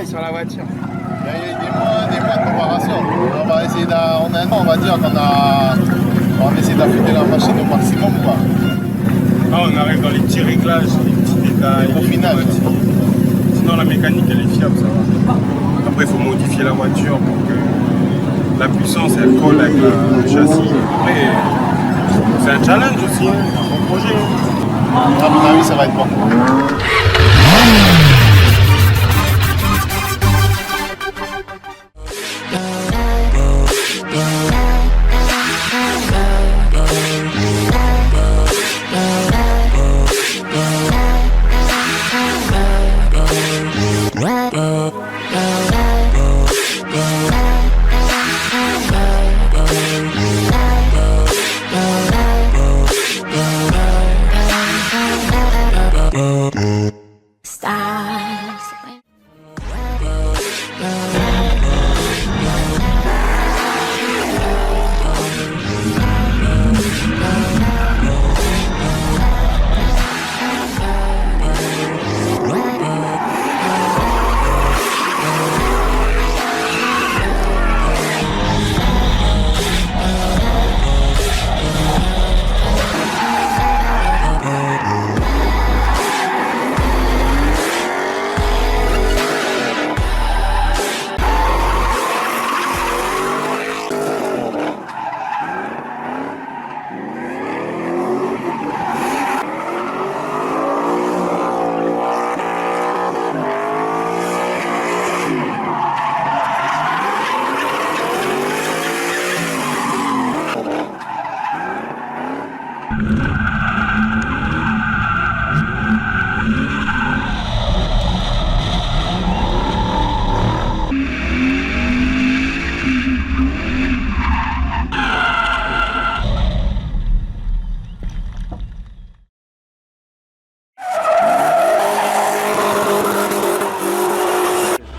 travaille sur la voiture. Il y a des mois de préparation. On va essayer en un an, on va dire qu'on on va essayer d'affûter la machine au maximum, quoi. Ah, on arrive dans les petits réglages, les petits détails. Au final. Sinon, la mécanique, elle est fiable, ça va. Après, il faut modifier la voiture pour que la puissance, elle colle avec le châssis. Après, c'est un challenge aussi, un bon projet. À mon avis, ça va être bon.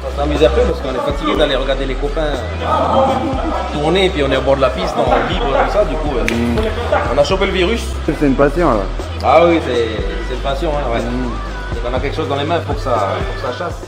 On s'amuse un peu parce qu'on est fatigué d'aller regarder les copains tourner et puis on est au bord de la piste, on vibre comme ça, du coup on a chopé le virus. C'est une passion là. Ah oui, c'est une passion, hein, ouais. Dès qu'on a quelque chose dans les mains, il faut que ça chasse.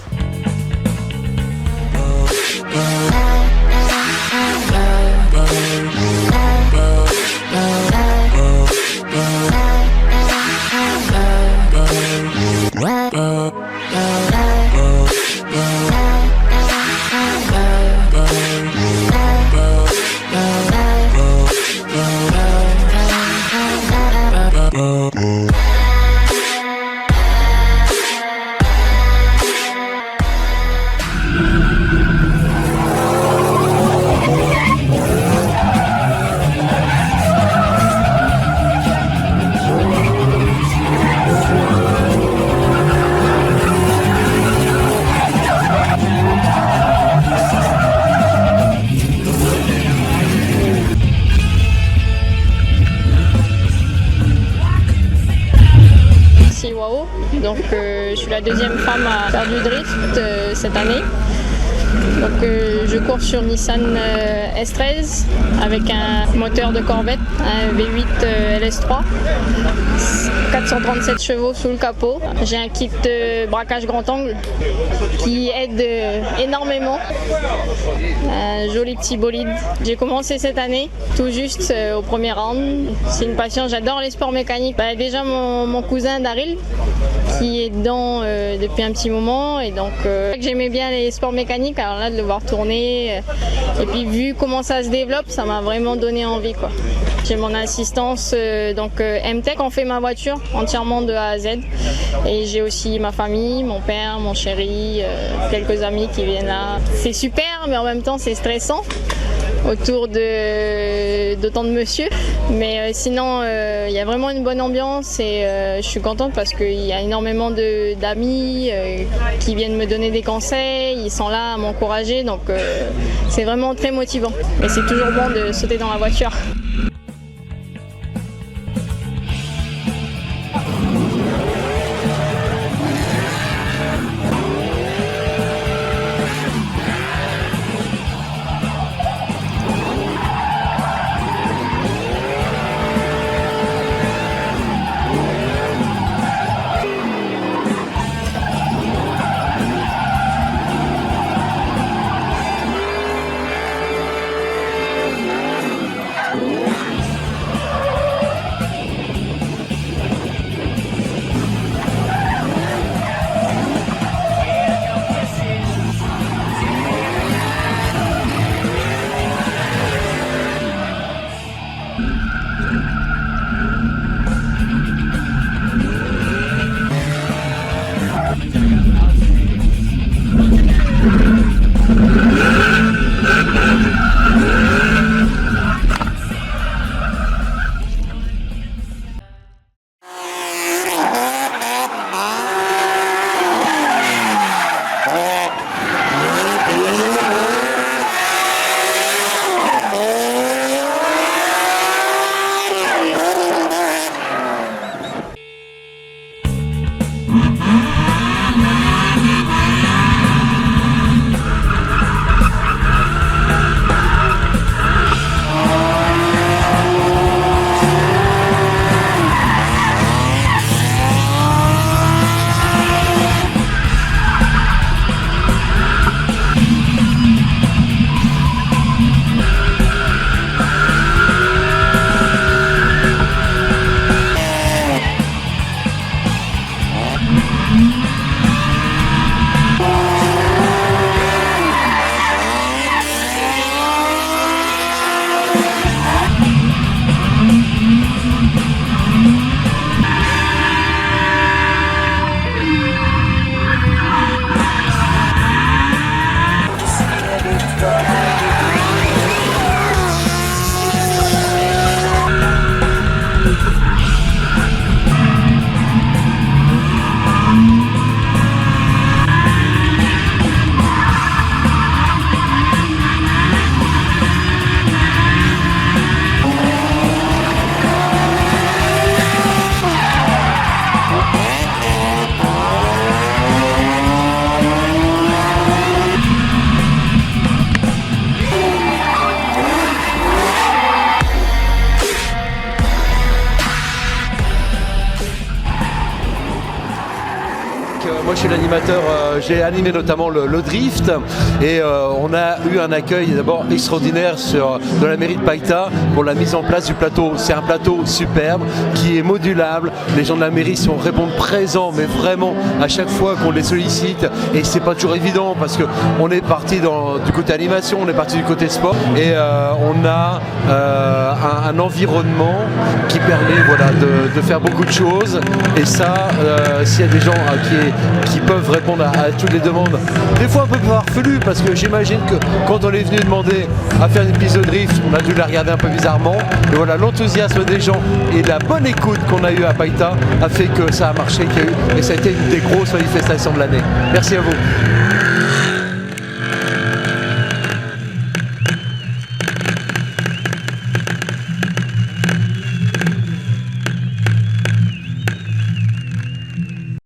Donc je suis la deuxième femme à faire du drift cette année. Donc je cours sur Nissan S13 avec un moteur de Corvette, un V8 LS3, 437 chevaux sous le capot. J'ai un kit de braquage grand angle qui aide énormément. Un joli petit bolide. J'ai commencé cette année, tout juste au premier round. C'est une passion, j'adore les sports mécaniques. Déjà mon cousin Daryl qui est dedans depuis un petit moment et donc j'aimais bien les sports mécaniques, alors là de le voir tourner et puis vu comment ça se développe, ça m'a vraiment donné envie quoi. J'ai mon assistance donc M-Tech, on fait ma voiture entièrement de A à Z et j'ai aussi ma famille, mon père, mon chéri, quelques amis qui viennent là. C'est super mais en même temps c'est stressant autour d'autant de monsieur, mais sinon il y a vraiment une bonne ambiance et je suis contente parce qu'il y a énormément d'amis qui viennent me donner des conseils, ils sont là à m'encourager, donc c'est vraiment très motivant et c'est toujours bon de sauter dans la voiture. Moi je suis l'animateur, j'ai animé notamment le drift et on a eu un accueil d'abord extraordinaire de la mairie de Païta pour la mise en place du plateau. C'est un plateau superbe qui est modulable, les gens de la mairie répondent présents mais vraiment à chaque fois qu'on les sollicite et c'est pas toujours évident parce qu'on est parti du côté animation, on est parti du côté sport et on a un environnement qui permet voilà, de faire beaucoup de choses et ça, s'il y a des gens qui peuvent répondre à toutes les demandes, des fois un peu farfelues parce que j'imagine que quand on est venu demander à faire une piste de drift, on a dû la regarder un peu bizarrement et voilà l'enthousiasme des gens et la bonne écoute qu'on a eu à Païta a fait que ça a marché et ça a été une des grosses manifestations de l'année. Merci à vous.